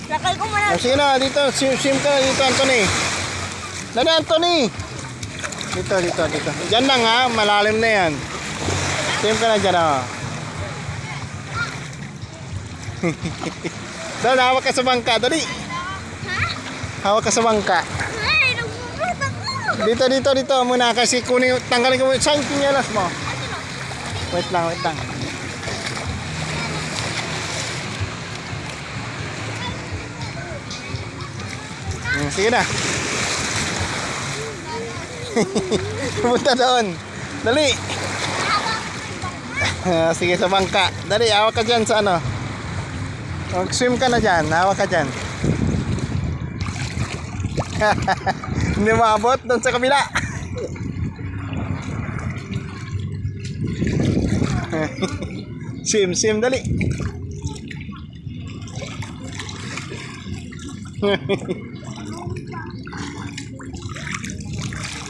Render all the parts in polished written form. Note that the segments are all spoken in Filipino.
Lakay ko muna. Sige na, dito. Swim ka na dito, Anthony. Dali, Anthony. Dito. Diyan lang ha, malalim na yan. Swim ka na dyan ha. Dali, hawak ka sa bangka, dali. Hawak ka sa bangka. Ay, nagbubuhat ako. Dito muna kasi tanggalin ko mo. Saan kinyalas mo? Wait lang. Sige na. Punta doon. Dali. Sige sa bangka. Dali, hawak ka dyan sa ano. Mag-swim ka na dyan. Hawak ka dyan. Hindi maabot doon sa kabila. Swim, dali.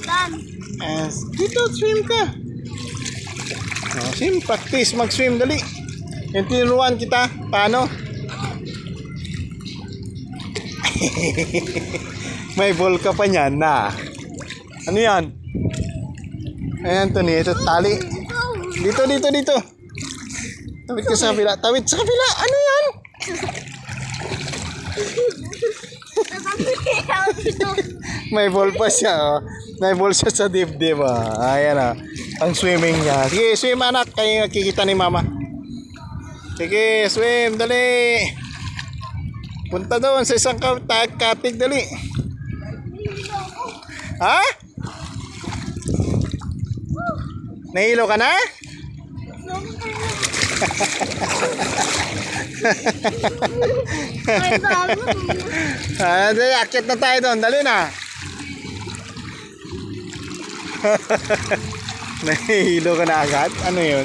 Dan. Dito, swim ka. Swim, practice mag-swim, dali. Yung tinuruan kita, paano? May ball ka pa niyan na. Ano yan? Ayan, Tony, ito tali. Dito. Tawid ka sa kabila. Tawid sa kabila. Ano yan? May ball pa siya. Oh. May ball siya sa dibdib. Oh. Ayan oh. Ang swimming niya. Sige, swim anak. Kayo nakikita ni mama. Sige, swim. Dali. Punta doon sa isang katig. Dali. Ha? Nahilo ka na? Dali, akit na tayo doon. Dali na. Nahilo ka na agad? Ano yun?